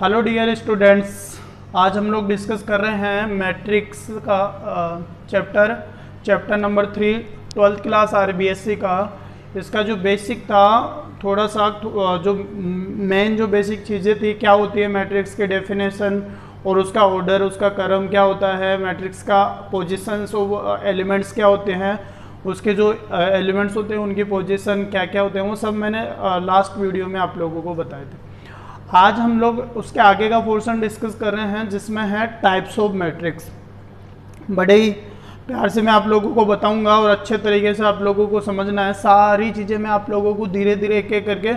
Hello dear students, आज हम लोग डिस्कस कर रहे हैं मैट्रिक्स का chapter number 3 twelfth class RBSC का। इसका जो बेसिक था थोड़ा सा जो मेन जो बेसिक चीज़ें थी, क्या होती है मैट्रिक्स के डेफिनेशन और उसका ऑर्डर, उसका क्रम क्या होता है, मैट्रिक्स का पोजीशंस ऑफ एलिमेंट्स क्या होते हैं, उसके जो एलिमेंट्स होते हैं उनकी पोजीशन क्या क्या होते हैं, वो सब मैंने लास्ट वीडियो में आप लोगों को बताए थे। आज हम लोग उसके आगे का पोर्शन डिस्कस कर रहे हैं जिसमें है टाइप्स ऑफ मैट्रिक्स। बड़े ही प्यार से मैं आप लोगों को बताऊंगा और अच्छे तरीके से आप लोगों को समझना है। सारी चीज़ें मैं आप लोगों को धीरे धीरे एक एक करके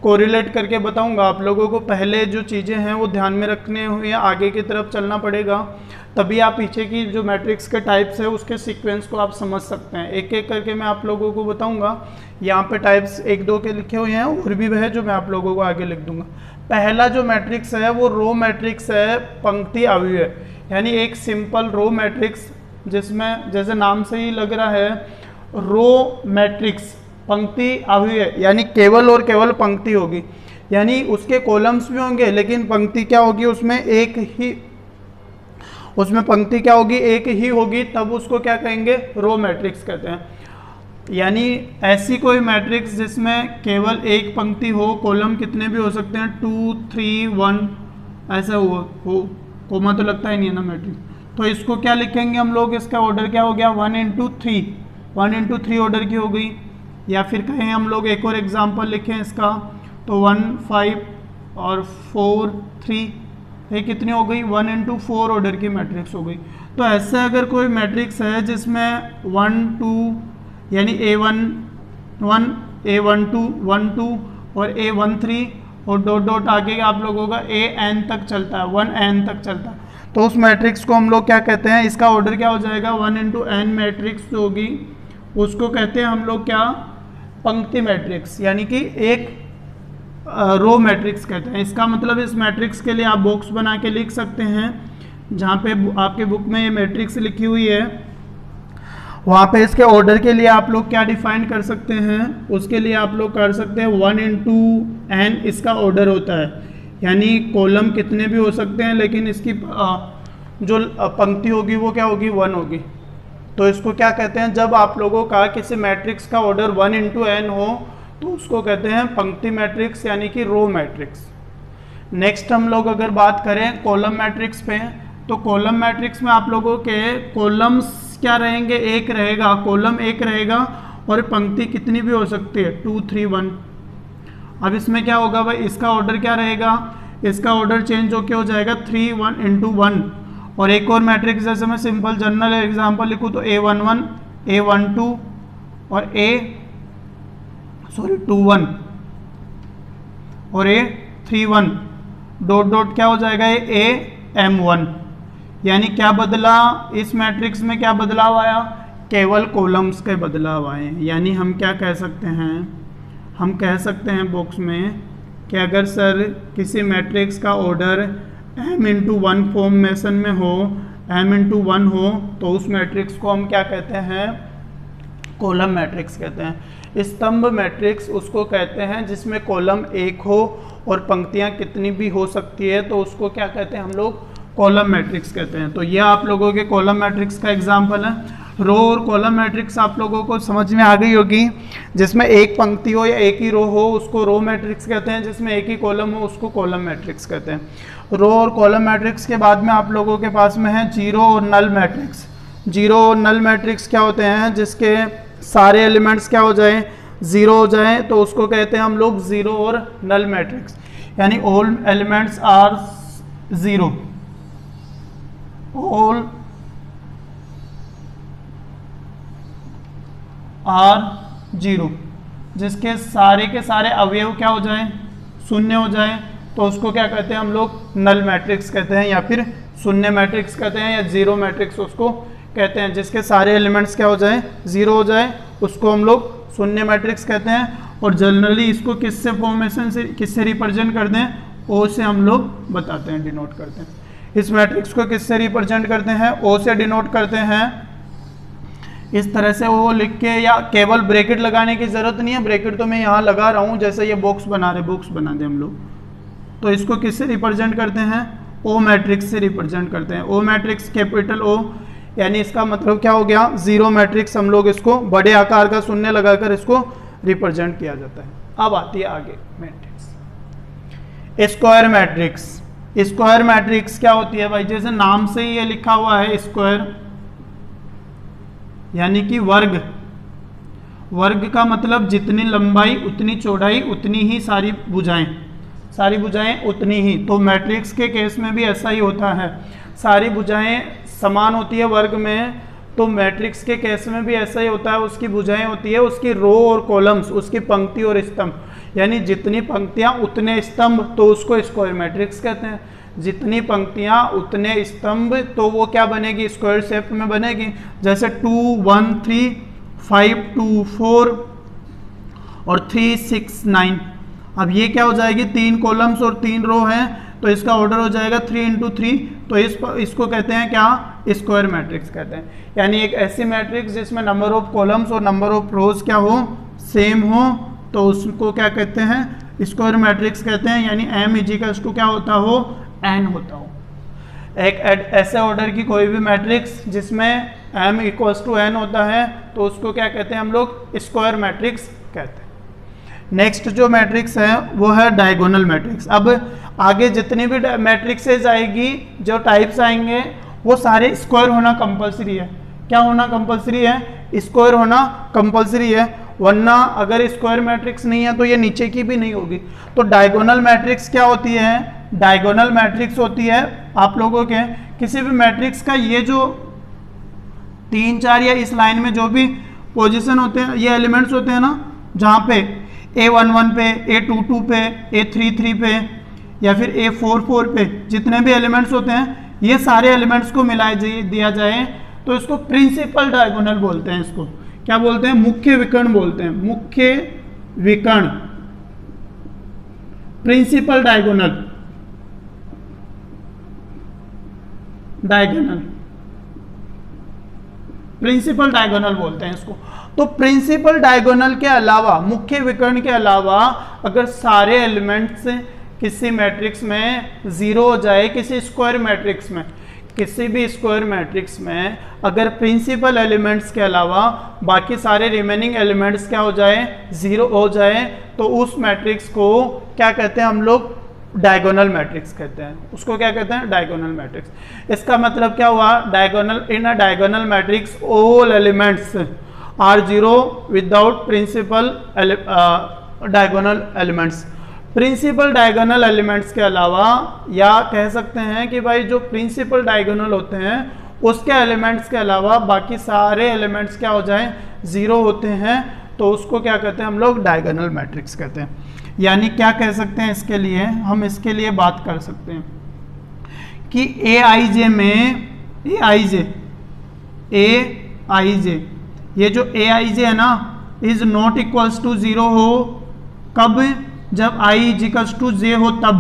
कोरिलेट करके बताऊंगा। आप लोगों को पहले जो चीज़ें हैं वो ध्यान में रखने हुए आगे की तरफ चलना पड़ेगा, तभी आप पीछे की जो मैट्रिक्स के टाइप्स है उसके सीक्वेंस को आप समझ सकते हैं। एक एक करके मैं आप लोगों को बताऊंगा। यहाँ पे टाइप्स एक दो के लिखे हुए हैं और भी है जो मैं आप लोगों को आगे लिख दूंगा। पहला जो मैट्रिक्स है वो रो मैट्रिक्स है, पंक्ति अव्यय, यानी एक सिंपल रो मैट्रिक्स जिसमें जैसे नाम से ही लग रहा है रो मैट्रिक्स, पंक्ति अव्यय, यानी केवल और केवल पंक्ति होगी, यानी उसके कॉलम्स भी होंगे लेकिन पंक्ति क्या होगी उसमें एक ही, उसमें पंक्ति क्या होगी एक ही होगी, तब उसको क्या कहेंगे रो मैट्रिक्स कहते हैं। यानी ऐसी कोई मैट्रिक्स जिसमें केवल एक पंक्ति हो, कॉलम कितने भी हो सकते हैं 2, 3, 1 ऐसा हो कोमा तो लगता ही नहीं है ना मैट्रिक्स, तो इसको क्या लिखेंगे हम लोग, इसका ऑर्डर क्या हो गया 1 into 3, 1 into 3 ऑर्डर की हो गई। या फिर कहें हम लोग एक और एग्जांपल लिखें इसका, तो 1, 5 और 4, 3, ये कितनी हो गई 1 into 4 ऑर्डर की मैट्रिक्स हो गई। तो ऐसे अगर कोई मैट्रिक्स है जिसमें 1, 2 यानी A1 1, A12 1, 2 और A13 और डॉट डॉट आगे आप लोगों का AN तक चलता है, 1N तक चलता है, तो उस मैट्रिक्स को हम लोग क्या कहते हैं, इसका ऑर्डर क्या हो जाएगा 1 into N मैट्रिक्स जो होगी उसको कहते हैं हम लोग क्या, पंक्ति मैट्रिक्स, यानी कि एक रो मैट्रिक्स कहते हैं। इसका मतलब इस मैट्रिक्स के लिए आप बॉक्स बना के लिख सकते हैं, जहाँ पे आपके बुक में ये मैट्रिक्स लिखी हुई है वहाँ पे इसके ऑर्डर के लिए आप लोग क्या डिफाइन कर सकते हैं, उसके लिए आप लोग कर सकते हैं 1 into N इसका ऑर्डर होता है, यानी कॉलम कितने भी हो सकते हैं लेकिन इसकी जो पंक्ति होगी वो क्या होगी 1 होगी। तो इसको क्या कहते हैं, जब आप लोगों का किसी मैट्रिक्स का ऑर्डर 1 into N हो तो उसको कहते हैं पंक्ति मैट्रिक्स, यानी कि रो मैट्रिक्स। नेक्स्ट हम लोग अगर बात करें कॉलम मैट्रिक्स पे, तो कॉलम मैट्रिक्स में आप लोगों के कॉलम्स क्या रहेंगे, एक रहेगा, कॉलम एक रहेगा और पंक्ति कितनी भी हो सकती है 2, 3, 1। अब इसमें क्या होगा भाई, इसका ऑर्डर क्या रहेगा, इसका ऑर्डर चेंज होके हो जाएगा 3, 1 into 1। और एक और मैट्रिक्स जैसे मैं सिंपल जनरल एग्जांपल लिखूँ तो A11 A12 और A21 और A31 डॉट डॉट क्या हो जाएगा ये AM1। यानी क्या बदला इस मैट्रिक्स में, क्या बदलाव आया, केवल कॉलम्स के बदलाव आए। यानी हम क्या कह सकते हैं, हम कह सकते हैं बॉक्स में कि अगर सर किसी मैट्रिक्स का ऑर्डर m into 1 फॉर्मेशन में हो, m into 1 हो, तो उस मैट्रिक्स को हम क्या कहते हैं, कॉलम मैट्रिक्स कहते हैं। स्तंभ मैट्रिक्स उसको कहते हैं जिसमें कॉलम एक हो और पंक्तियां कितनी भी हो सकती है, तो उसको क्या कहते हैं हम लोग कॉलम मैट्रिक्स कहते हैं। तो ये आप लोगों के कॉलम मैट्रिक्स का एग्जांपल है। रो और कॉलम मैट्रिक्स आप लोगों को समझ में आ गई होगी, जिसमें एक पंक्ति हो या एक ही रो हो उसको रो मैट्रिक्स कहते हैं, जिसमें एक ही कॉलम हो उसको कॉलम मैट्रिक्स कहते हैं। रो और कॉलम मैट्रिक्स के बाद में आप लोगों के पास में है जीरो और नल मैट्रिक्स। जीरो और नल मैट्रिक्स क्या होते हैं, जिसके सारे एलिमेंट्स क्या हो जाए, जीरो हो जाए, तो उसको कहते हैं हम लोग जीरो और नल मैट्रिक्स, यानी all elements are zero, all are zero, जिसके सारे के सारे अवयव क्या हो जाएं, शून्य हो जाएं, तो उसको क्या कहते हैं हम लोग नल मैट्रिक्स कहते हैं, या फिर शून्य मैट्रिक्स कहते हैं, या जीरो मैट्रिक्स उसको कहते हैं। जिसके सारे एलिमेंट्स क्या हो जाएं, जीरो हो जाए, उसको हम लोग शून्य मैट्रिक्स कहते हैं। और जनरली इसको किससे फॉर्मेशन से किससे रिप्रेजेंट करते हैं, ओ से हम लोग बताते हैं, डिनोट करते हैं। इस मैट्रिक्स को किससे रिप्रेजेंट करते हैं, ओ से डिनोट करते हैं। इस तरह से वो लिख के, या केवल ब्रैकेट लगाने की जरूरत नहीं है, ब्रैकेट तो मैं यहाँ लगा रहा हूँ, जैसे ये बॉक्स बना रहे, बॉक्स बना दे हम लोग, तो इसको किससे रिप्रेजेंट करते हैं, ओ मैट्रिक्स से रिप्रेजेंट करते हैं। ओ मैट्रिक्स कैपिटल ओ, यानी इसका मतलब क्या हो गया, जीरो मैट्रिक्स हम लोग इसको बड़े आकार का शून्य लगाकर इसको रिप्रेजेंट किया जाता है। अब आती है आगे matrix, square matrix. Square matrix क्या होती है भाई, जैसे नाम से ही ये लिखा हुआ है स्क्वायर, यानी कि वर्ग। वर्ग का मतलब जितनी लंबाई उतनी चौड़ाई उतनी ही सारी भुजाएं, सारी भुजाएं उतनी ही। तो मैट्रिक्स के केस में भी ऐसा ही होता है, सारी भुजाएं समान होती है वर्ग में। तो मैट्रिक्स के केस में भी ऐसा ही होता है, उसकी भुजाएं होती है, उसकी रो और कॉलम्स, उसकी पंक्ति और स्तंभ, यानी जितनी पंक्तियां उतने स्तंभ, तो उसको स्क्वायर मैट्रिक्स कहते हैं। जितनी पंक्तियां उतने स्तंभ, तो वो क्या बनेगी, स्क्वायर शेप में बनेगी। जैसे 2 1 3 5 2 4 और 3 6 9। अब ये क्या हो जाएगी, 3 कॉलम्स और 3 रो हैं, तो इसका ऑर्डर हो जाएगा 3 × 3। तो इसको कहते हैं क्या, स्क्वायर मैट्रिक्स कहते हैं। यानी एक ऐसी मैट्रिक्स जिसमें नंबर ऑफ कॉलम्स और नंबर ऑफ रोज क्या हो, सेम हो, तो उसको क्या कहते हैं, स्क्वायर मैट्रिक्स कहते हैं। यानी m = क्या होता हो, n होता हो। एक ऐसे ऑर्डर की कोई भी मैट्रिक्स जिसमें m = n होता है, तो उसको क्या कहते हैं हम लोग, स्क्वायर मैट्रिक्स कहते हैं। नेक्स्ट जो मैट्रिक्स है वो है डायगोनल मैट्रिक्स। अब आगे जितनी भी मैट्रिक्सेज आएगी, जो टाइप्स आएंगे, वो सारे स्क्वायर होना कंपलसरी है। क्या होना कंपलसरी है, स्क्वायर होना कंपलसरी है, वरना अगर स्क्वायर मैट्रिक्स नहीं है तो ये नीचे की भी नहीं होगी। तो डायगोनल मैट्रिक्स क्या होती है, डायगोनल मैट्रिक्स होती है आप लोगों के किसी भी मैट्रिक्स का, ये जो 3 4 या इस लाइन में जो भी पोजीशन होते हैं, ये एलिमेंट्स होते हैं ना, जहाँ पे A11 पे, A22 पे, A33 पे या फिर A44 पे जितने भी एलिमेंट्स होते हैं, ये सारे एलिमेंट्स को मिला दिया जाए तो इसको प्रिंसिपल डायगोनल बोलते हैं। इसको क्या बोलते हैं, मुख्य विकर्ण बोलते हैं, मुख्य विकर्ण, principal diagonal, diagonal, principal diagonal बोलते हैं इसको। तो प्रिंसिपल डायगोनल के अलावा, मुख्य विकर्ण के अलावा, अगर सारे एलिमेंट्स किसी मैट्रिक्स में 0 हो जाए, किसी स्क्वायर मैट्रिक्स में, किसी भी स्क्वायर मैट्रिक्स में अगर प्रिंसिपल एलिमेंट्स के अलावा बाकी सारे रिमेनिंग एलिमेंट्स क्या हो जाए, 0 हो जाए, तो उस मैट्रिक्स को क्या कहते हैं हम लोग, डायगोनल मैट्रिक्स कहते हैं। उसको क्या कहते हैं, डायगोनल मैट्रिक्स। इसका मतलब क्या हुआ, diagonal, in a diagonal matrix all elements are 0 without principal diagonal elements. Principal diagonal elements के अलावा, या कह सकते हैं कि भाई जो प्रिंसिपल डायगोनल होते हैं उसके एलिमेंट्स के अलावा बाकी सारे एलिमेंट्स क्या हो जाएं, 0 होते हैं, तो उसको क्या कहते हैं हम लोग, डायगोनल मैट्रिक्स कहते हैं। यानी क्या कह सकते हैं इसके लिए, हम इसके लिए बात कर सकते हैं कि Aij में, Aij, ये जो Aij है ना, इज नॉट इक्वल्स टू 0 हो, कब, जब i = j हो तब।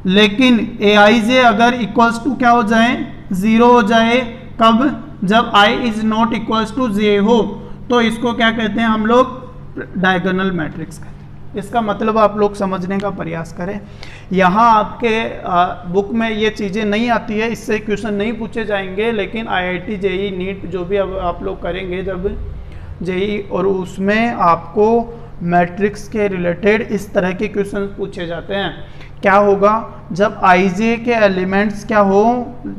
लेकिन Aij अगर इक्वल्स टू क्या हो जाए, 0 हो जाए, कब, जब i is not equals to j हो, तो इसको क्या कहते हैं हम लोग, डायगोनल मैट्रिक्स कहते हैं। इसका मतलब आप लोग समझने का प्रयास करें। यहाँ आपके बुक में ये चीज़ें नहीं आती है, इससे क्वेश्चन नहीं पूछे जाएंगे, लेकिन IIT JEE नीट जो भी अब आप लोग करेंगे जब JEE, और उसमें आपको मैट्रिक्स के रिलेटेड इस तरह के क्वेश्चन पूछे जाते हैं। क्या होगा, जब Ij के एलिमेंट्स क्या हो,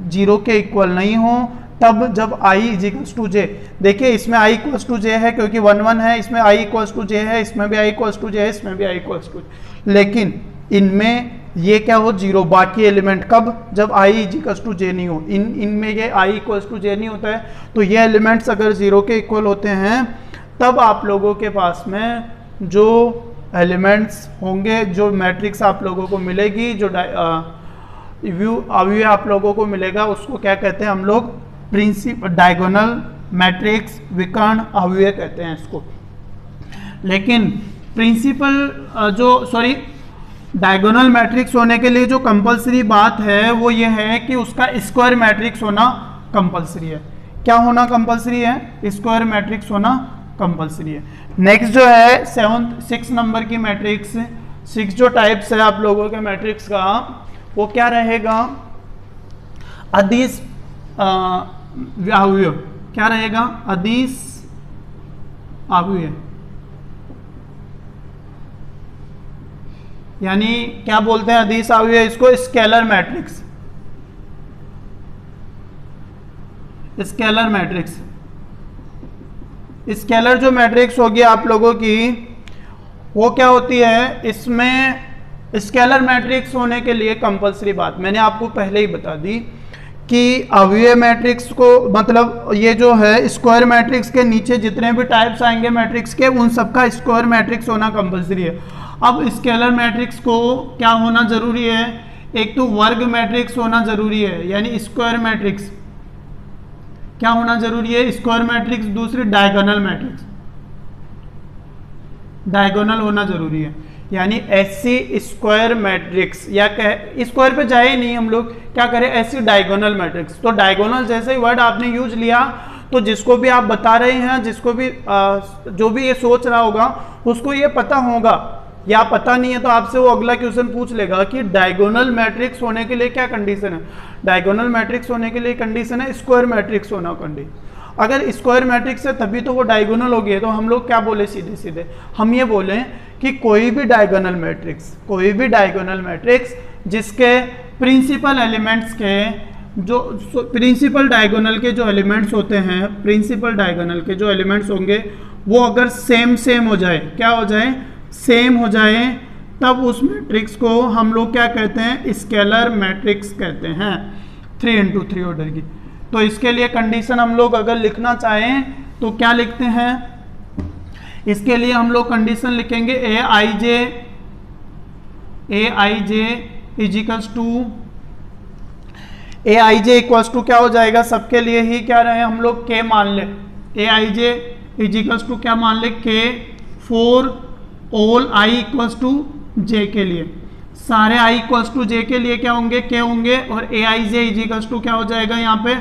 0 के इक्वल नहीं हो, तब जब i = j, देखिए इसमें i = j है क्योंकि 1 1 है, इसमें i = j है, इसमें भी i = j है, इसमें भी i = j, लेकिन इनमें ये क्या हो, 0, बाकी एलिमेंट कब, जब i = j नहीं हो। इनमें ये i = j नहीं होता है, तो ये एलिमेंट्स अगर 0 के इक्वल होते हैं, तब आप लोगों के पास में जो एलिमेंट्स होंगे, जो मैट्रिक्स आप लोगों को मिलेगी, जो अव्यय आप लोगों को मिलेगा, उसको क्या कहते हैं हम लोग, प्रिंसिपल डायगोनल मैट्रिक्स, विकर्ण अव्यय कहते हैं इसको। लेकिन प्रिंसिपल डायगोनल मैट्रिक्स होने के लिए जो कंपलसरी बात है वो ये है कि उसका स्क्वायर मैट्रिक्स होना कंपलसरी है। क्या होना कंपलसरी है, स्क्वायर मैट्रिक्स होना कंपलसरी है। नेक्स्ट जो है 6 नंबर की मैट्रिक्स, 6 जो टाइप्स है आप लोगों के मैट्रिक्स का, वो क्या रहेगा, अदिश अव्यय, क्या रहेगा, अदिश अव्यय, यानी क्या बोलते हैं अदिश अव्यय इसको, scalar matrix, scalar matrix. Scalar जो मैट्रिक्स होगी आप लोगों की, वो क्या होती है, इसमें स्केलर मैट्रिक्स होने के लिए कंपलसरी बात मैंने आपको पहले ही बता दी कि अव्यय मैट्रिक्स को, मतलब ये जो है स्क्वायर मैट्रिक्स के नीचे जितने भी टाइप्स आएंगे मैट्रिक्स के, उन सबका स्क्वायर मैट्रिक्स होना कंपलसरी है। अब स्केलर मैट्रिक्स को क्या होना जरूरी है, एक तो वर्ग मैट्रिक्स होना जरूरी है, यानी स्क्वायर मैट्रिक्स क्या होना जरूरी है, स्क्वायर मैट्रिक्स। दूसरी डायगोनल मैट्रिक्स, डायगोनल होना जरूरी है, यानी ऐसी स्क्वायर मैट्रिक्स, या स्क्वायर पे जाए ही नहीं हम लोग, क्या करें, ऐसी डायगोनल मैट्रिक्स। तो डायगोनल जैसे ही वर्ड आपने यूज लिया, तो जिसको भी आप बता रहे हैं, जिसको भी जो भी ये सोच रहा होगा उसको ये पता होगा, या पता नहीं है तो आपसे वो अगला क्वेश्चन पूछ लेगा कि डायगोनल मैट्रिक्स होने के लिए क्या कंडीशन है। डायगोनल मैट्रिक्स होने के लिए कंडीशन है स्क्वायर मैट्रिक्स होना कंडीशन। अगर स्क्वायर मैट्रिक्स है तभी तो वो डायगोनल हो गई। तो हम लोग क्या बोले, सीधे सीधे हम ये बोले कि कोई भी डायगोनल मैट्रिक्स, कोई भी डायगोनल मैट्रिक्स जिसके प्रिंसिपल एलिमेंट्स के, जो प्रिंसिपल डायगोनल के जो एलिमेंट्स होते हैं, प्रिंसिपल डायगोनल के जो एलिमेंट्स होंगे वो अगर सेम सेम हो जाए, क्या हो जाए, सेम हो जाए, तब उस मैट्रिक्स को हम लोग क्या कहते हैं, स्केलर मैट्रिक्स कहते हैं, 3x3 ऑर्डर की। तो इसके लिए कंडीशन हम लोग अगर लिखना चाहें तो क्या लिखते हैं, इसके लिए हम लोग कंडीशन लिखेंगे aij is equals to, aij equals to क्या हो जाएगा, सबके लिए ही क्या रहे हम लोग k मान ले, aij इजिकल्स टू क्या मान ले, k for all i equals to j के लिए, सारे i इक्वल्स टू j के लिए क्या होंगे, k होंगे, और aij इजिकल्स टू क्या हो जाएगा, यहाँ पे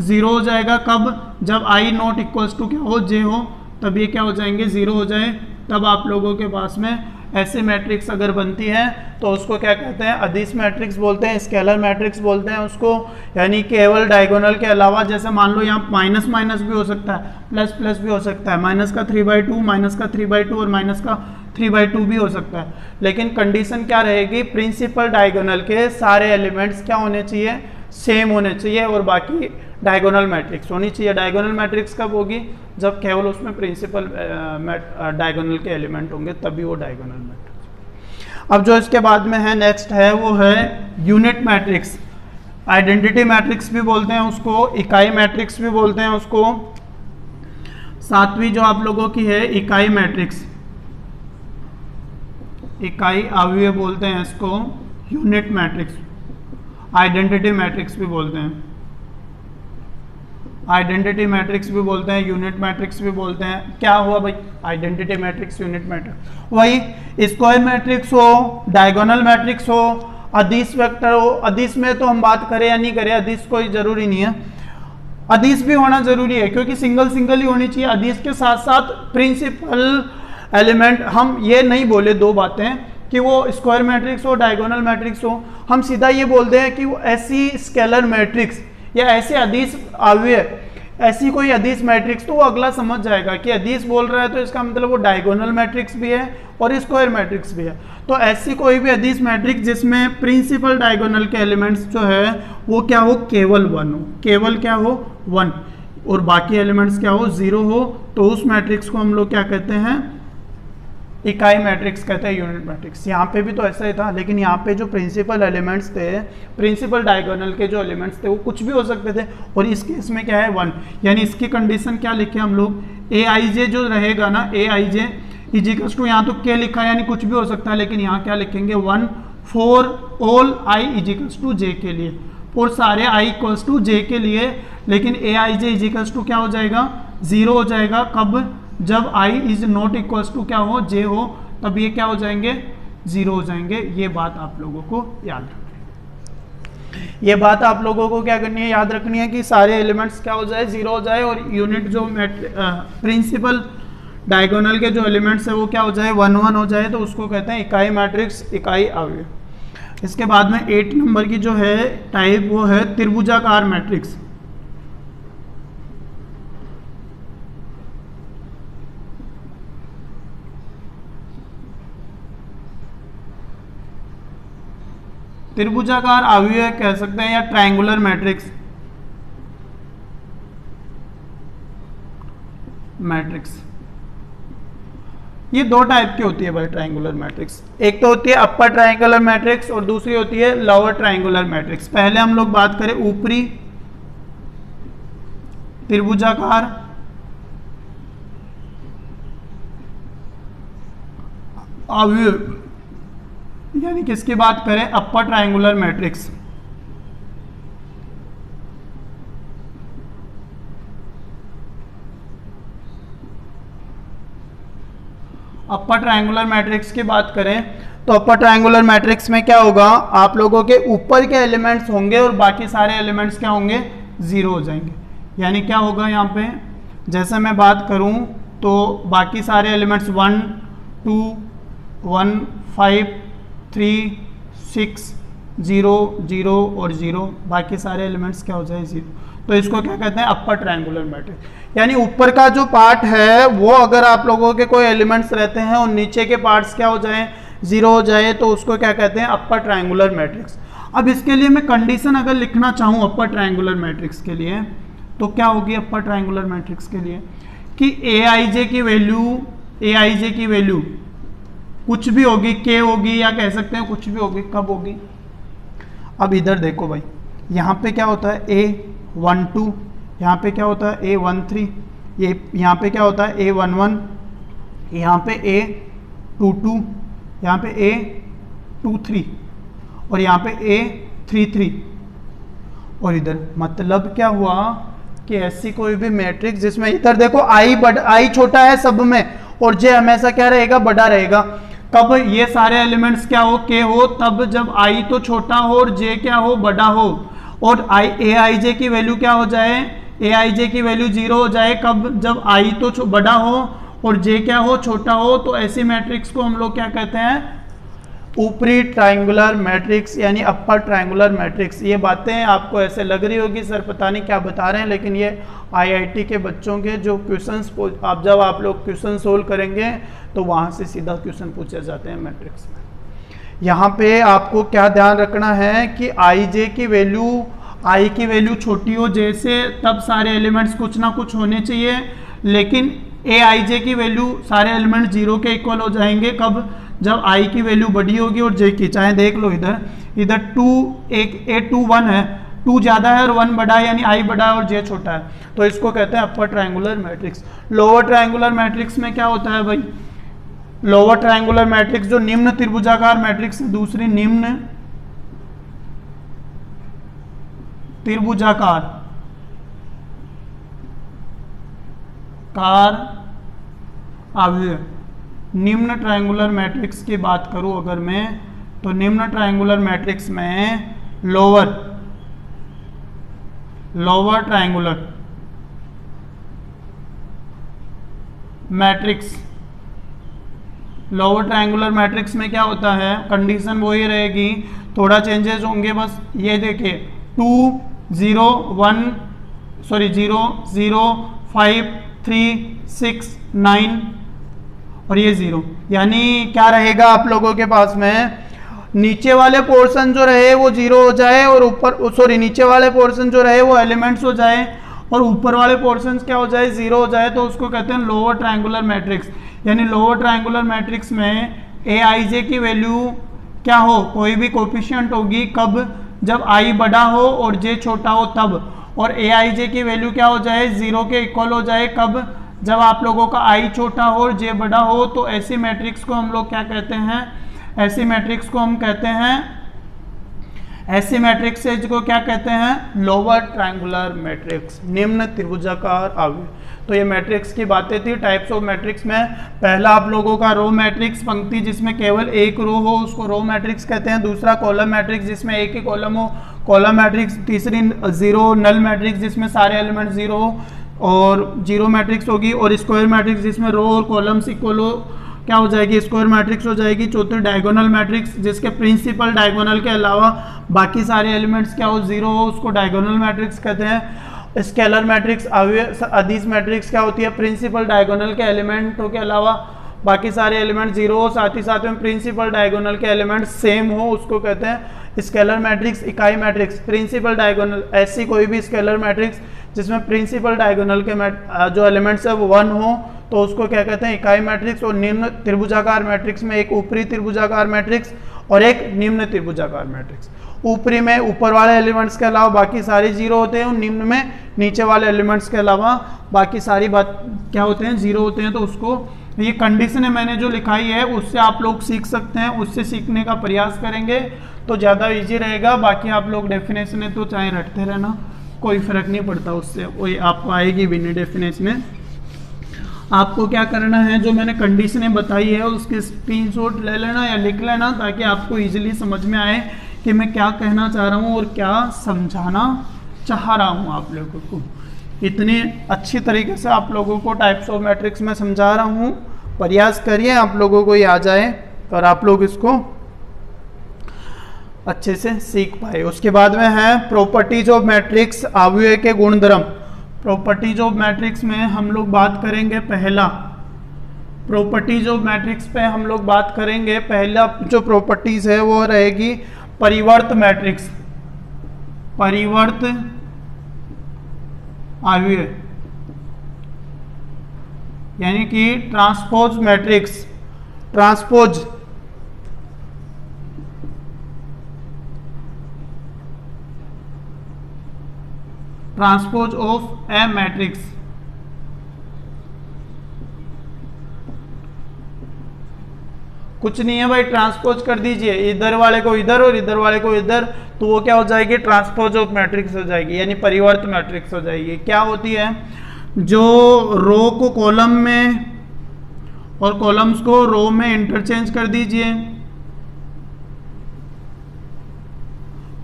0 हो जाएगा। कब, जब i नॉट इक्वल्स टू क्या हो, j हो, तब ये क्या हो जाएंगे, 0 हो जाए। तब आप लोगों के पास में ऐसे मैट्रिक्स अगर बनती है तो उसको क्या कहते हैं, अदिश मैट्रिक्स बोलते हैं, स्केलर मैट्रिक्स बोलते हैं उसको। यानी केवल डायगोनल के अलावा, जैसे मान लो यहाँ माइनस माइनस भी हो सकता है, प्लस प्लस भी हो सकता है, माइनस का 3/2, माइनस का 3/2 और माइनस का 3/2 भी हो सकता है। लेकिन कंडीशन क्या रहेगी, प्रिंसिपल डायगोनल के सारे एलिमेंट्स क्या होने चाहिए, सेम होने चाहिए, और बाकी डायगोनल मैट्रिक्स होनी चाहिए। डायगोनल मैट्रिक्स कब होगी, जब केवल उसमें प्रिंसिपल डायगोनल के एलिमेंट होंगे, तभी वो डायगोनल मैट्रिक्स। अब जो इसके बाद में है, नेक्स्ट है, वो है यूनिट मैट्रिक्स। आइडेंटिटी मैट्रिक्स भी बोलते हैं उसको, इकाई मैट्रिक्स भी बोलते हैं उसको। सातवीं जो आप लोगों की है इकाई मैट्रिक्स, इकाई अवयव बोलते हैं इसको, यूनिट मैट्रिक्स, आइडेंटिटी मैट्रिक्स भी बोलते हैं, आइडेंटिटी मैट्रिक्स भी बोलते हैं, यूनिट मैट्रिक्स भी बोलते हैं। क्या हुआ भाई, आइडेंटिटी मैट्रिक्स, यूनिट मैट्रिक्स, वही स्क्वायर मैट्रिक्स हो, डायगोनल मैट्रिक्स हो, अदिश वेक्टर हो। अदिश में तो हम बात करें या नहीं करें, अदिश कोई जरूरी नहीं है, अदिश भी होना जरूरी है क्योंकि सिंगल सिंगल ही होनी चाहिए। अदिश के साथ साथ प्रिंसिपल एलिमेंट, हम ये नहीं बोले दो बातें कि वो स्क्वायर मैट्रिक्स हो, डायगोनल मैट्रिक्स हो, हम सीधा ये बोलते हैं कि वो ऐसी स्केलर मैट्रिक्स या ऐसे अदिश अवयव, ऐसी कोई अदिश मैट्रिक्स, तो वो अगला समझ जाएगा कि अदिश बोल रहा है तो इसका मतलब वो डायगोनल मैट्रिक्स भी है और स्क्वायर मैट्रिक्स भी है। तो ऐसी कोई भी अदिश मैट्रिक्स जिसमें प्रिंसिपल डायगोनल के एलिमेंट्स जो है वो क्या हो, केवल 1 हो, केवल क्या हो 1, और बाकी एलिमेंट्स क्या हो 0 हो, तो उस मैट्रिक्स को हम लोग क्या कहते हैं, इकाई मैट्रिक्स कहते हैं, यूनिट मैट्रिक्स। यहाँ पे भी तो ऐसा ही था, लेकिन यहाँ पे जो प्रिंसिपल एलिमेंट्स थे, प्रिंसिपल डायगोनल के जो एलिमेंट्स थे वो कुछ भी हो सकते थे, और इस केस में क्या है 1। यानी इसकी कंडीशन क्या लिखे हम लोग, aij जो रहेगा ना, aij इजिकल्स टू, यहाँ तो k लिखा है यानी कुछ भी हो सकता है, लेकिन यहाँ क्या लिखेंगे 1 for all i is equals to j के लिए, और सारे i इक्वल्स टू j के लिए। लेकिन aij इजिकल्स टू क्या हो जाएगा, 0 हो जाएगा। कब, जब i is not equals to क्या हो, j हो, तब ये क्या हो जाएंगे, 0 हो जाएंगे। ये बात आप लोगों को याद रखनी है, ये बात आप लोगों को क्या करनी है, याद रखनी है कि सारे एलिमेंट्स क्या हो जाए, 0 हो जाए, और यूनिट जो प्रिंसिपल डायगोनल के जो एलिमेंट्स है वो क्या हो जाए 1 1 हो जाए तो उसको कहते हैं इकाई मैट्रिक्स, इकाई अवयव। इसके बाद में 8 नंबर की जो है टाइप वो है त्रिभुजाकार मैट्रिक्स। त्रिभुजाकार अवयव कह सकते हैं या ट्रायंगुलर मैट्रिक्स। ये दो टाइप की होती है भाई ट्रायंगुलर मैट्रिक्स, एक तो होती है अपर ट्रायंगुलर मैट्रिक्स और दूसरी होती है लोअर ट्रायंगुलर मैट्रिक्स। पहले हम लोग बात करें ऊपरी त्रिभुजाकार अवयव, यानी किसकी बात करें, upper triangular matrix. Upper triangular matrix की बात करें तो अपर ट्रायंगुलर मैट्रिक्स में क्या होगा, आप लोगों के ऊपर के एलिमेंट्स होंगे और बाकी सारे एलिमेंट्स क्या होंगे, जीरो हो जाएंगे। यानी क्या होगा यहाँ पे, जैसे मैं बात करूँ तो बाकी सारे एलिमेंट्स 1 2 1 5 3 6 0 0 और 0, बाकी सारे एलिमेंट्स क्या हो जाए 0। तो इसको क्या कहते हैं, अपर ट्रायंगुलर मैट्रिक्स। यानी ऊपर का जो पार्ट है वो अगर आप लोगों के कोई एलिमेंट्स रहते हैं और नीचे के पार्ट्स क्या हो जाए, 0 हो जाए, तो उसको क्या कहते हैं, अपर ट्रायंगुलर मैट्रिक्स। अब इसके लिए मैं कंडीशन अगर लिखना चाहूँ अपर ट्रायंगुलर मैट्रिक्स के लिए तो क्या होगी अपर ट्रायंगुलर मैट्रिक्स के लिए, कि aij की वैल्यू कुछ भी होगी, k होगी या कह सकते हैं कुछ भी होगी, कब होगी। अब इधर देखो भाई, यहाँ पे क्या होता है a12, यहाँ पे क्या होता है a13, ये यहाँ पे क्या होता है a11, यहाँ पे a22, यहाँ पे a23 और यहाँ पे a33। और इधर मतलब क्या हुआ कि ऐसी कोई भी मैट्रिक्स जिसमें इधर देखो आई छोटा है सब में और जे हमेशा क्या रहेगा, बड़ा रहेगा। कब ये सारे एलिमेंट्स क्या हो, के हो, तब जब आई तो छोटा हो और जे क्या हो, बड़ा हो। और aij की वैल्यू क्या हो जाए, aij की वैल्यू 0 हो जाए, कब, जब आई तो बड़ा हो और जे क्या हो, छोटा हो। तो ऐसी मैट्रिक्स को हम लोग क्या कहते हैं, ऊपरी ट्रायंगुलर मैट्रिक्स यानी अपर ट्रायंगुलर मैट्रिक्स। ये बातें आपको ऐसे लग रही होगी सर पता नहीं क्या बता रहे हैं, लेकिन ये आईआईटी के बच्चों के जो क्वेश्चंस जब आप लोग क्वेश्चन सोल्व करेंगे तो वहाँ से सीधा क्वेश्चन पूछे जाते हैं मैट्रिक्स में। यहाँ पे आपको क्या ध्यान रखना है कि आई की वैल्यू छोटी हो जैसे, तब सारे एलिमेंट्स कुछ ना कुछ होने चाहिए, लेकिन aij की वैल्यू सारे एलिमेंट 0 के इक्वल हो जाएंगे, कब, जब i की वैल्यू बड़ी होगी और j की, चाहे देख लो इधर 2 1 है, 2 ज़्यादा है और 1 बड़ा है, यानी i बड़ा है और j छोटा है, तो इसको कहते हैं upper triangular matrix. Lower triangular matrix में क्या होता है भाई, लोअर ट्रायंगुलर मैट्रिक्स जो निम्न त्रिभुजाकार मैट्रिक्स है, दूसरी निम्न त्रिभुजाकार अवयव। निम्न ट्रायंगुलर मैट्रिक्स की बात करूं अगर मैं, तो निम्न ट्रायंगुलर मैट्रिक्स में lower triangular matrix, lower triangular matrix में क्या होता है, कंडीशन वही रहेगी, थोड़ा चेंजेस होंगे बस। ये देखिए 2 0 0 5 3 6 9 और ये 0, यानी क्या रहेगा आप लोगों के पास में, नीचे वाले पोर्शन जो रहे वो 0 हो जाए और ऊपर नीचे वाले पोर्शन जो रहे वो एलिमेंट्स हो जाए और ऊपर वाले पोर्शन क्या हो जाए, 0 हो जाए, तो उसको कहते हैं लोअर ट्रायंगुलर मैट्रिक्स। यानी लोअर ट्रायंगुलर मैट्रिक्स में aij की वैल्यू क्या हो, कोई भी कोफिशिएंट होगी, कब, जब i बड़ा हो और j छोटा हो तब, और aij की वैल्यू क्या हो जाए, 0 के इक्वल हो जाए, कब, जब आप लोगों का i छोटा हो और j बड़ा हो। तो ऐसी मैट्रिक्स को हम लोग क्या कहते हैं, ऐसी मैट्रिक्स को हम कहते हैं, ऐसी मैट्रिक्स को क्या कहते हैं, लोअर ट्रायंगुलर मैट्रिक्स, निम्न त्रिभुजाकार अवयव। तो ये मैट्रिक्स की बातें थी। टाइप्स ऑफ मैट्रिक्स में पहला आप लोगों का रो मैट्रिक्स, पंक्ति जिसमें केवल एक रो हो उसको रो मैट्रिक्स कहते हैं। दूसरा कॉलम मैट्रिक्स जिसमें एक ही कॉलम हो, कॉलम मैट्रिक्स। तीसरी जीरो नल मैट्रिक्स जिसमें सारे एलिमेंट 0 हो। और जीरो मैट्रिक्स होगी, और स्क्वायर मैट्रिक्स जिसमें रो और कॉलम्स इक्वल हो क्या हो जाएगी, स्क्वायर मैट्रिक्स हो जाएगी। चौथी डायगोनल मैट्रिक्स जिसके प्रिंसिपल डायगोनल के अलावा बाकी सारे एलिमेंट्स क्या हो, जीरो हो, उसको डायगोनल मैट्रिक्स कहते हैं। स्केलर मैट्रिक्स अदिश मैट्रिक्स क्या होती है, प्रिंसिपल डायगोनल के एलिमेंटों के अलावा बाकी सारे एलिमेंट जीरो हो, साथ ही साथ में प्रिंसिपल डायगोनल के एलिमेंट सेम हो, उसको कहते हैं स्केलर मैट्रिक्स। इकाई मैट्रिक्स प्रिंसिपल डायगोनल, ऐसी कोई भी स्केलर मैट्रिक्स जिसमें प्रिंसिपल डायगोनल के जो एलिमेंट्स है वो 1 हो तो उसको क्या कहते हैं, इकाई मैट्रिक्स। और निम्न त्रिभुजाकार मैट्रिक्स में एक ऊपरी त्रिभुजाकार मैट्रिक्स और एक निम्न त्रिभुजाकार मैट्रिक्स। ऊपरी में ऊपर वाले एलिमेंट्स के अलावा बाकी सारे जीरो होते हैं, और निम्न में नीचे वाले एलिमेंट्स के अलावा बाकी सारी बात क्या होते हैं, जीरो होते हैं। तो उसको ये कंडीशन है मैंने जो लिखाई है उससे आप लोग सीख सकते हैं, उससे सीखने का प्रयास करेंगे तो ज़्यादा इजी रहेगा। बाकी आप लोग डेफिनेशन है तो चाहे रटते रहना, कोई फर्क नहीं पड़ता उससे, वही आपको आएगी भी नहीं डेफिनेशन। आपको क्या करना है, जो मैंने कंडीशनें बताई है उसके स्क्रीनशॉट ले लेना या लिख लेना, ताकि आपको इजीली समझ में आए कि मैं क्या कहना चाह रहा हूँ और क्या समझाना चाह रहा हूँ आप लोगों को। इतनी अच्छी तरीके से आप लोगों को टाइप्स ऑफ मैट्रिक्स में समझा रहा हूँ, प्रयास करिए आप लोगों को ये आ जाए और आप लोग इसको अच्छे से सीख पाए। उसके बाद में है प्रॉपर्टीज ऑफ मैट्रिक्स, अवयव के गुणधर्म। प्रॉपर्टीज ऑफ मैट्रिक्स में हम लोग बात करेंगे, पहला प्रॉपर्टीज ऑफ मैट्रिक्स पे हम लोग बात करेंगे, पहला जो प्रॉपर्टीज है वो रहेगी परिवर्त मैट्रिक्स, परिवर्त अवयव यानी कि transpose matrix, transpose transpose of A matrix. कुछ नहीं है भाई, ट्रांसपोज कर दीजिए इधर वाले को इधर और इधर वाले को इधर, तो वो क्या हो जाएगी, ट्रांसपोज ऑफ मैट्रिक्स हो जाएगी, यानी परिवर्त मैट्रिक्स हो जाएगी। क्या होती है, जो रो को कॉलम में और कॉलम्स को रो में इंटरचेंज कर दीजिए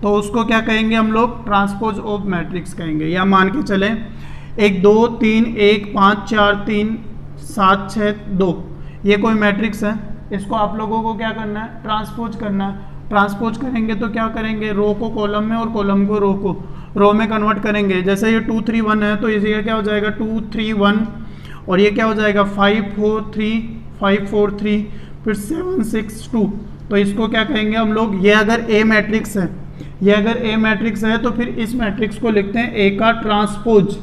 तो उसको क्या कहेंगे हम लोग, ट्रांसपोज ऑफ मैट्रिक्स कहेंगे। या मान के चले 1 2 3 1 5 4 3 7 6 2 ये कोई मैट्रिक्स है, इसको आप लोगों को क्या करना है, ट्रांसपोज करना है। ट्रांसपोज करेंगे तो क्या करेंगे, रो को कॉलम में और कॉलम को रो में कन्वर्ट करेंगे। जैसे ये 2 3 1 है तो इसी का क्या हो जाएगा 2 3 1, और ये क्या हो जाएगा 5 4 3 5 4 3, फिर 7 6 2। तो इसको क्या कहेंगे हम लोग, ये अगर ए मैट्रिक्स है, ये अगर ए मैट्रिक्स है तो फिर इस मैट्रिक्स को लिखते हैं ए का ट्रांसपोज,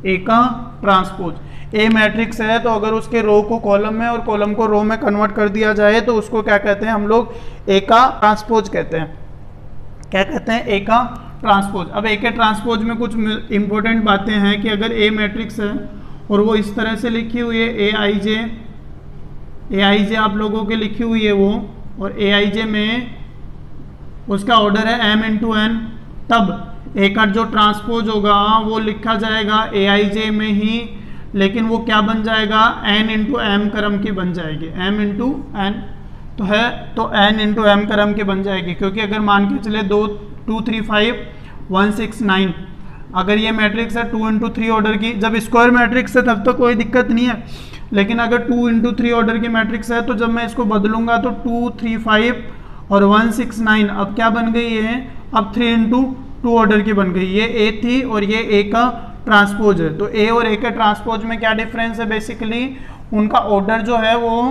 ए का ट्रांसपोज। ए मैट्रिक्स है तो अगर उसके रो को कॉलम में और कॉलम को रो में कन्वर्ट कर दिया जाए तो उसको क्या कहते हैं हम लोग, ए का ट्रांसपोज कहते हैं। क्या कहते हैं, ए का ट्रांसपोज। अब ए के ट्रांसपोज में कुछ इंपॉर्टेंट बातें हैं कि अगर ए मैट्रिक्स है और वो इस तरह से लिखी हुई है ए आई जे आप लोगों के लिखी हुई है वो, और ए आई जे में उसका ऑर्डर है m इंटू एन, तब ए का जो ट्रांसपोज होगा वो लिखा जाएगा ए आई जे में ही, लेकिन वो क्या बन जाएगा, n इंटू एम क्रम की बन जाएगी, m इंटू एन तो है तो n इंटू एम क्रम की बन जाएगी। क्योंकि अगर मान के चले 2 3 5 1 6 9, अगर ये मैट्रिक्स है 2 इंटू 3 ऑर्डर की, जब स्क्वायर मैट्रिक्स है तब तो कोई दिक्कत नहीं है, लेकिन अगर 2 इंटू 3 ऑर्डर की मैट्रिक्स है तो जब मैं इसको बदलूंगा तो 2 3 5 और 1 6 9 अब क्या बन गई है, अब 3 इंटू 2 ऑर्डर की बन गई। ये ए थी और ये ए का ट्रांसपोज है। तो ए और ए के ट्रांसपोज में क्या डिफरेंस है, बेसिकली उनका ऑर्डर जो है वो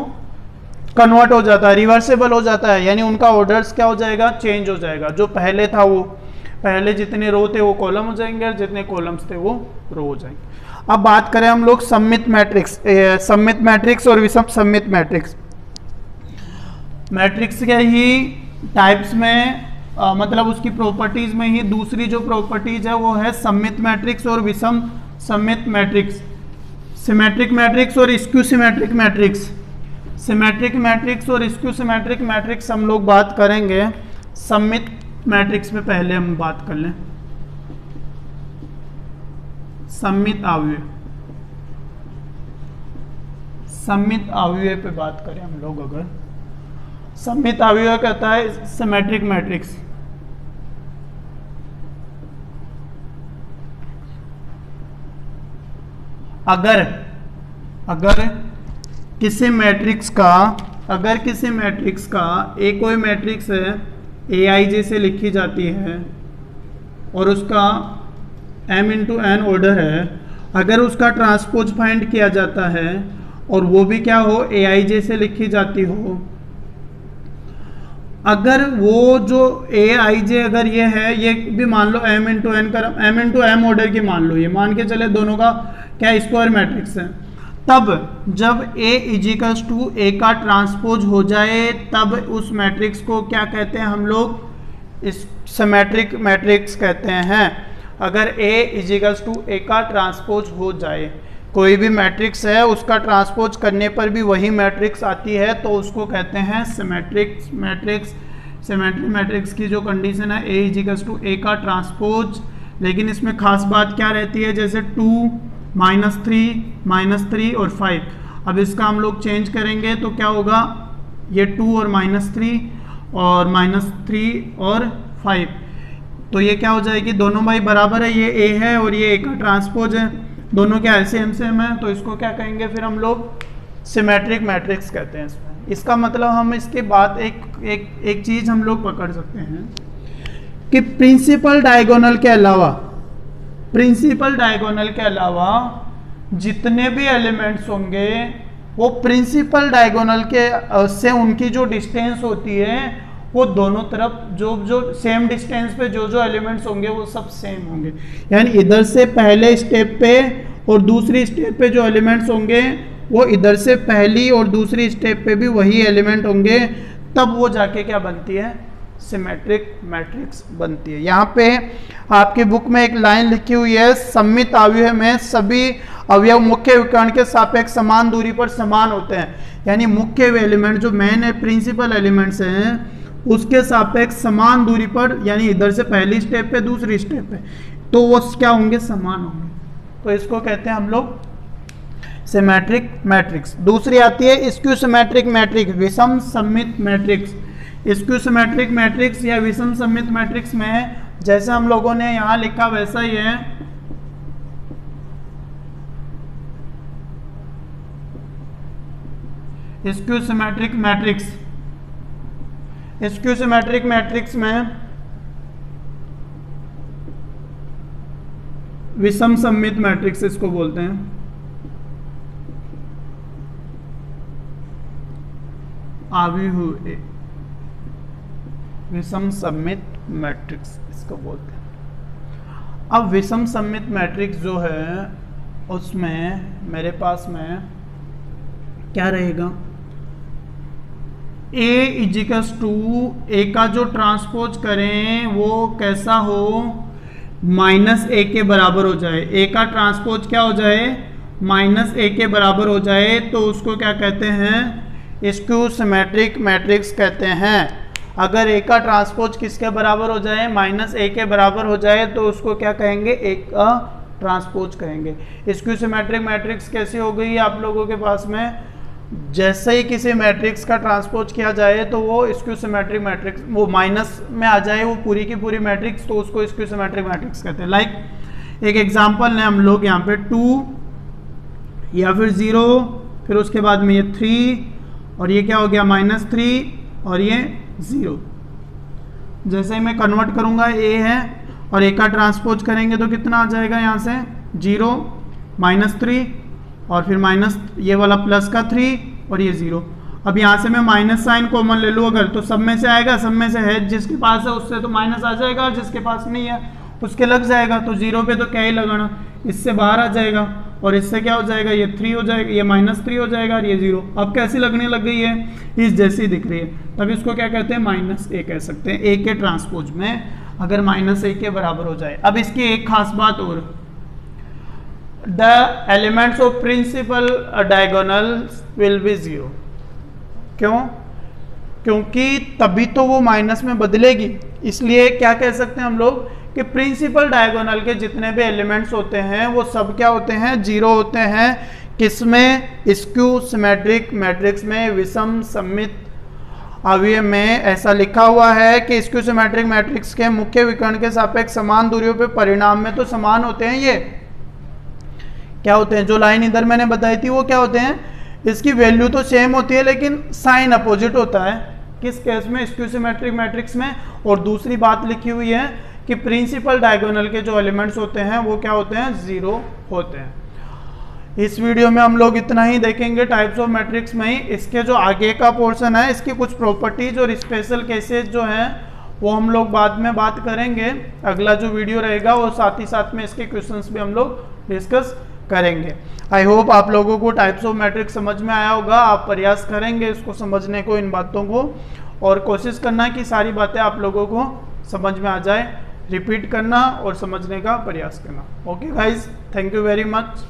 कन्वर्ट हो जाता है, रिवर्सेबल हो जाता है, यानी उनका ऑर्डर्स क्या हो जाएगा, चेंज हो जाएगा। जो पहले था वो पहले जितने रो थे वो कॉलम हो जाएंगे और जितने कॉलम्स थे वो रो हो जाएंगे। अब बात करें हम लोग सममित मैट्रिक्स और विषम सममित मैट्रिक्स। मैट्रिक्स के ही टाइप्स में मतलब उसकी प्रॉपर्टीज में ही दूसरी जो प्रॉपर्टीज है वो है सममित मैट्रिक्स और विषम सममित मैट्रिक्स। सिमेट्रिक मैट्रिक्स और skew symmetric matrix, symmetric matrix और स्क्यू सिमेट्रिक मैट्रिक्स हम लोग बात करेंगे। सममित मैट्रिक्स में पहले हम बात कर लें, सममित अवयव, सममित अवयव पे बात करें हम लोग। अगर सममित अवयव कहता है सिमेट्रिक मैट्रिक्स, अगर किसी मैट्रिक्स का एक कोई मैट्रिक्स है aij से लिखी जाती है और उसका m इंटू एन ऑर्डर है, अगर उसका ट्रांसपोज फाइंड किया जाता है और वो भी क्या हो aij से लिखी जाती हो, अगर वो जो aij अगर ये है, ये भी मान लो m इंटू एन का m इंटू एम ऑर्डर की मान लो, ये मान के चले दोनों का क्या स्क्वायर मैट्रिक्स है, तब जब A इजिकल्स टू A का ट्रांसपोज हो जाए तब उस मैट्रिक्स को क्या कहते हैं हम लोग, इस सिमेट्रिक मैट्रिक्स कहते हैं। अगर A इजिकल्स टू A का ट्रांसपोज हो जाए, कोई भी मैट्रिक्स है उसका ट्रांसपोज करने पर भी वही मैट्रिक्स आती है तो उसको कहते हैं सिमेट्रिक मैट्रिक्स। सिमेट्रिक मैट्रिक्स की जो कंडीशन है A इजिकल्स टू A का ट्रांसपोज, लेकिन इसमें खास बात क्या रहती है, जैसे 2 -3 और 5, अब इसका हम लोग चेंज करेंगे तो क्या होगा, ये 2 और -3 और -3 और 5, तो ये क्या हो जाएगी, दोनों भाई बराबर है, ये A है और ये A का ट्रांसपोज है, दोनों क्या सेम है, तो इसको क्या कहेंगे फिर हम लोग सिमेट्रिक मैट्रिक्स कहते हैं इसमें। इसका मतलब हम इसके बाद एक चीज हम लोग पकड़ सकते हैं कि प्रिंसिपल डायगोनल के अलावा जितने भी एलिमेंट्स होंगे वो प्रिंसिपल डायगोनल के से उनकी जो डिस्टेंस होती है वो दोनों तरफ जो सेम डिस्टेंस पे जो एलिमेंट्स होंगे वो सब सेम होंगे, यानी इधर से पहले स्टेप पे और दूसरी स्टेप पे जो एलिमेंट्स होंगे वो इधर से पहली और दूसरी स्टेप पे भी वही एलिमेंट होंगे, तब वो जाके क्या बनती है, सिमेट्रिक मैट्रिक्स बनती है। यहाँ पे आपकी बुक में एक लाइन लिखी हुई है, सममित अवयव में सभी अवयव मुख्य विकर्ण के सापेक्ष समान दूरी पर समान होते हैं, यानी मुख्य एलिमेंट जो मेन प्रिंसिपल एलिमेंट्स हैं उसके सापेक्ष समान दूरी पर, यानी इधर से पहली स्टेप पे दूसरी स्टेप पे, तो वो क्या होंगे, समान होंगे, तो इसको कहते हैं हम लोग सिमेट्रिक मैट्रिक्स। दूसरी आती है स्क्यू सिमेट्रिक मैट्रिक्स, विषम सममित मैट्रिक्स। स्क्यू सिमेट्रिक मैट्रिक्स या विषम सममित मैट्रिक्स में जैसे हम लोगों ने यहां लिखा वैसा ही है, skew symmetric matrix. Skew symmetric matrix में विषम सममित मैट्रिक्स इसको बोलते हैं। अवयव विषम सममित मैट्रिक्स इसको बोलते हैं। अब विषम सममित मैट्रिक्स जो है उसमें मेरे पास में क्या रहेगा, A इजिकल्स टू A का जो ट्रांसपोज करें वो कैसा हो, -A के बराबर हो जाए। A का ट्रांसपोज क्या हो जाए, -A के बराबर हो जाए, तो उसको क्या कहते हैं, स्क्यू सिमेट्रिक मैट्रिक्स कहते हैं। अगर A का ट्रांसपोज किसके बराबर हो जाए, -A के बराबर हो जाए, तो उसको क्या कहेंगे, A का ट्रांसपोज कहेंगे। स्क्यू सिमेट्रिक मैट्रिक्स कैसी हो गई आप लोगों के पास में, जैसे ही किसी मैट्रिक्स का ट्रांसपोज किया जाए तो वो स्क्यू सिमेट्रिक मैट्रिक्स, वो माइनस में आ जाए वो पूरी की पूरी मैट्रिक्स, तो उसको स्क्यू सिमेट्रिक मैट्रिक्स कहते हैं। लाइक एक एग्जांपल ने हम लोग यहाँ पे 2 या फिर 0, फिर उसके बाद में ये 3 और ये क्या हो गया -3 और ये 0। जैसे ही मैं कन्वर्ट करूंगा A है और A का ट्रांसपोज करेंगे तो कितना आ जाएगा, यहाँ से 0 -3 और फिर माइनस ये वाला प्लस का 3 और ये 0। अब यहाँ से मैं माइनस साइन कॉमन ले लूँ अगर, तो सब में से आएगा, सब में से है, जिसके पास है उससे तो माइनस आ जाएगा और जिसके पास नहीं है उसके लग जाएगा, तो 0 पे तो क्या ही लगाना, इससे बाहर आ जाएगा और इससे क्या हो जाएगा, ये 3 हो जाएगा, ये -3 हो जाएगा और ये 0। अब कैसी लगने लग गई है, इस जैसी दिख रही है, तब इसको क्या कहते हैं, -A कह सकते हैं। A के ट्रांसपोज में अगर -A के बराबर हो जाए। अब इसकी एक खास बात और, the elements of principal diagonals will be 0। क्यों, क्योंकि तभी तो वो माइनस में बदलेगी, इसलिए क्या कह सकते हैं हम लोग कि प्रिंसिपल डायगोनल के जितने भी एलिमेंट्स होते हैं वो सब क्या होते हैं, 0 होते हैं। किसमें, स्क्यू सिमेट्रिक मैट्रिक्स में, विषम सममित अवयव में ऐसा लिखा हुआ है कि स्क्यू सिमेट्रिक मैट्रिक्स के मुख्य विकर्ण के सापेक्ष समान दूरियों पे परिणाम में तो समान होते हैं ये, क्या होते हैं, जो लाइन इधर मैंने बताई थी वो क्या होते हैं, इसकी वैल्यू तो सेम होती है लेकिन साइन अपोजिट होता है। किस केस में, स्क्यू सिमेट्रिक मैट्रिक्स में। और दूसरी बात लिखी हुई है कि प्रिंसिपल डायगोनल के जो एलिमेंट्स होते हैं वो क्या होते हैं, 0 होते हैं। इस वीडियो में हम लोग इतना ही देखेंगे टाइप्स ऑफ मैट्रिक्स में ही। इसके जो आगे का पोर्शन है, इसकी कुछ प्रॉपर्टीज और स्पेशल केसेस जो हैं वो हम लोग बाद में बात करेंगे। अगला जो वीडियो रहेगा वो साथ ही साथ में इसके क्वेश्चंस भी हम लोग डिस्कस करेंगे। आई होप आप लोगों को टाइप्स ऑफ मैट्रिक्स समझ में आया होगा। आप प्रयास करेंगे इसको समझने को, इन बातों को, और कोशिश करना कि सारी बातें आप लोगों को समझ में आ जाए। रिपीट करना और समझने का प्रयास करना। Okay guys, thank you very much.